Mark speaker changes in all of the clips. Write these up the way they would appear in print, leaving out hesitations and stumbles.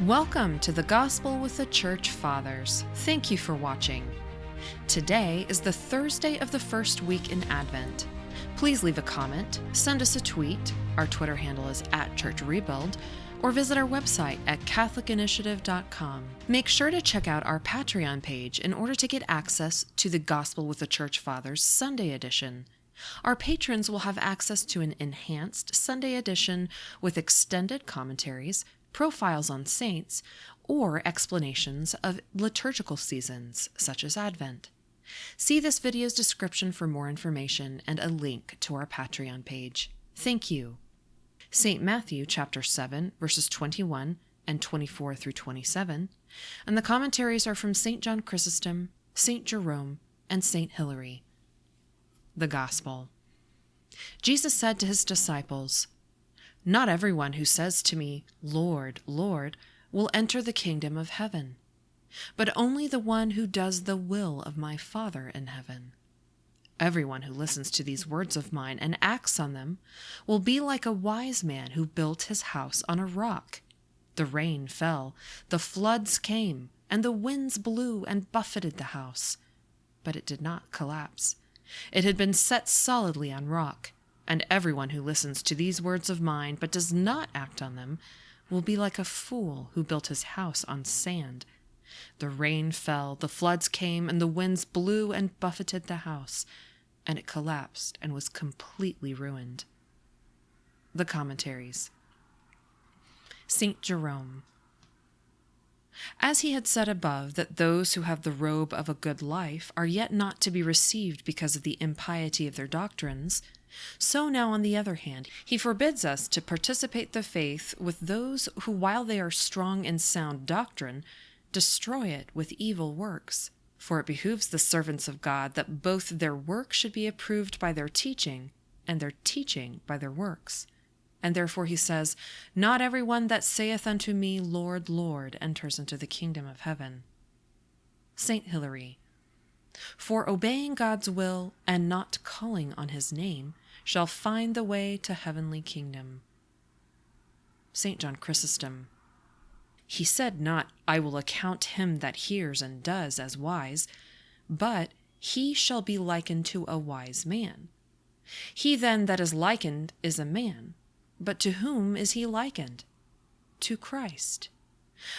Speaker 1: Welcome to the Gospel with the Church Fathers. Thank you for watching. Today is the Thursday of the first week in Advent. Please leave a comment, send us a tweet, our Twitter handle is @ChurchRebuild, or visit our website at catholicinitiative.com. Make sure to check out our Patreon page in order to get access to the Gospel with the Church Fathers Sunday edition. Our patrons will have access to an enhanced Sunday edition with extended commentaries, profiles on saints, or explanations of liturgical seasons, such as Advent. See this video's description for more information and a link to our Patreon page. Thank you. St. Matthew chapter 7, verses 21 and 24 through 27, and the commentaries are from St. John Chrysostom, St. Jerome, and St. Hilary. The Gospel. Jesus said to his disciples, "Not everyone who says to me, 'Lord, Lord,' will enter the kingdom of heaven, but only the one who does the will of my Father in heaven. Everyone who listens to these words of mine and acts on them will be like a wise man who built his house on a rock. The rain fell, the floods came, and the winds blew and buffeted the house, but it did not collapse. It had been set solidly on rock. And everyone who listens to these words of mine but does not act on them will be like a fool who built his house on sand. The rain fell, the floods came, and the winds blew and buffeted the house, and it collapsed and was completely ruined." The Commentaries. St. Jerome. As he had said above that those who have the robe of a good life are yet not to be received because of the impiety of their doctrines, so now, on the other hand, he forbids us to participate the faith with those who, while they are strong in sound doctrine, destroy it with evil works. For it behooves the servants of God that both their work should be approved by their teaching, and their teaching by their works. And therefore he says, "Not every one that saith unto me, Lord, Lord, enters into the kingdom of heaven." St. Hilary. "For obeying God's will and not calling on his name shall find the way to heavenly kingdom." St. John Chrysostom. "He said not, I will account him that hears and does as wise, but he shall be likened to a wise man. He then that is likened is a man, but to whom is he likened? To Christ.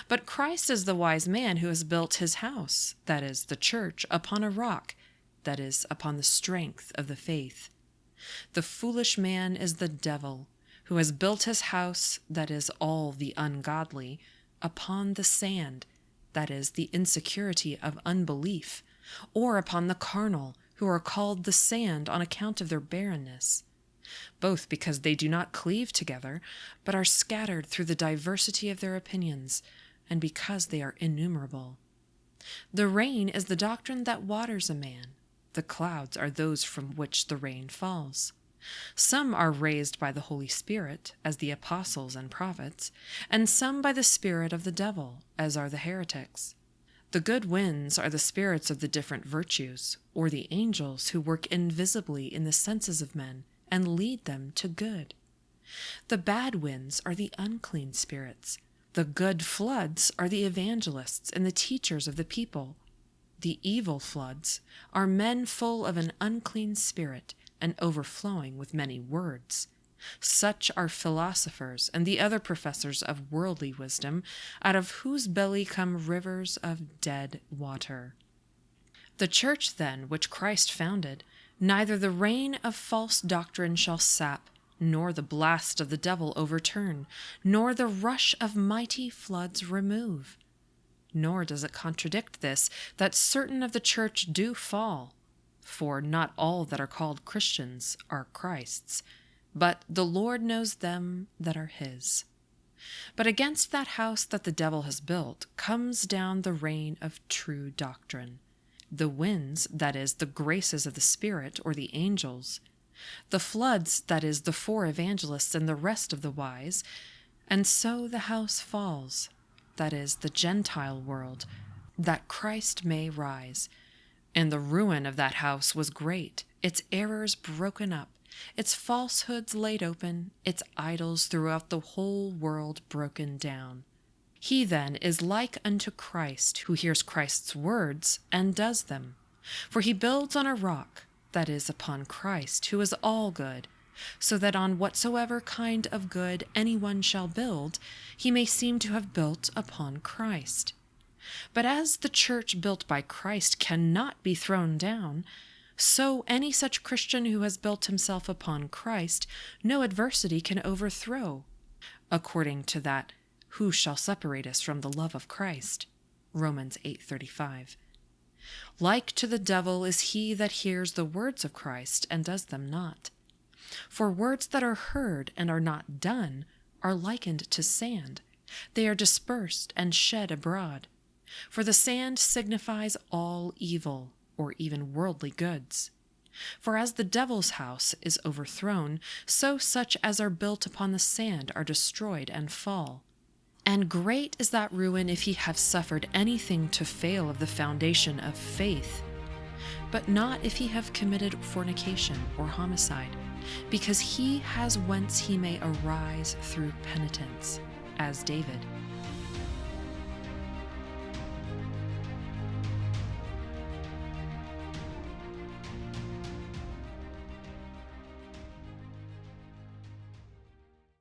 Speaker 1: But Christ is the wise man who has built his house, that is, the church, upon a rock, that is, upon the strength of the faith. The foolish man is the devil, who has built his house, that is, all the ungodly, upon the sand, that is, the insecurity of unbelief, or upon the carnal, who are called the sand on account of their barrenness, both because they do not cleave together, but are scattered through the diversity of their opinions, and because they are innumerable. The rain is the doctrine that waters a man. The clouds are those from which the rain falls. Some are raised by the Holy Spirit, as the apostles and prophets, and some by the spirit of the devil, as are the heretics. The good winds are the spirits of the different virtues, or the angels who work invisibly in the senses of men and lead them to good. The bad winds are the unclean spirits. The good floods are the evangelists and the teachers of the people. The evil floods are men full of an unclean spirit and overflowing with many words. Such are philosophers and the other professors of worldly wisdom, out of whose belly come rivers of dead water. The church, then, which Christ founded, neither the rain of false doctrine shall sap, nor the blast of the devil overturn, nor the rush of mighty floods remove. Nor does it contradict this, that certain of the church do fall. For not all that are called Christians are Christ's, but the Lord knows them that are his. But against that house that the devil has built comes down the rain of true doctrine, the winds, that is, the graces of the Spirit or the angels, the floods, that is, the four evangelists and the rest of the wise, and so the house falls, that is, the Gentile world, that Christ may rise. And the ruin of that house was great, its errors broken up, its falsehoods laid open, its idols throughout the whole world broken down. He then is like unto Christ, who hears Christ's words and does them. For he builds on a rock, that is, upon Christ, who is all good, so that on whatsoever kind of good any one shall build, he may seem to have built upon Christ. But as the church built by Christ cannot be thrown down, so any such Christian who has built himself upon Christ no adversity can overthrow, according to that, who shall separate us from the love of Christ? Romans 8:35. Like to the devil is he that hears the words of Christ and does them not. For words that are heard and are not done are likened to sand. They are dispersed and shed abroad. For the sand signifies all evil, or even worldly goods. For as the devil's house is overthrown, so such as are built upon the sand are destroyed and fall. And great is that ruin if he have suffered anything to fail of the foundation of faith, but not if he have committed fornication or homicide, because he has whence he may arise through penitence, as David.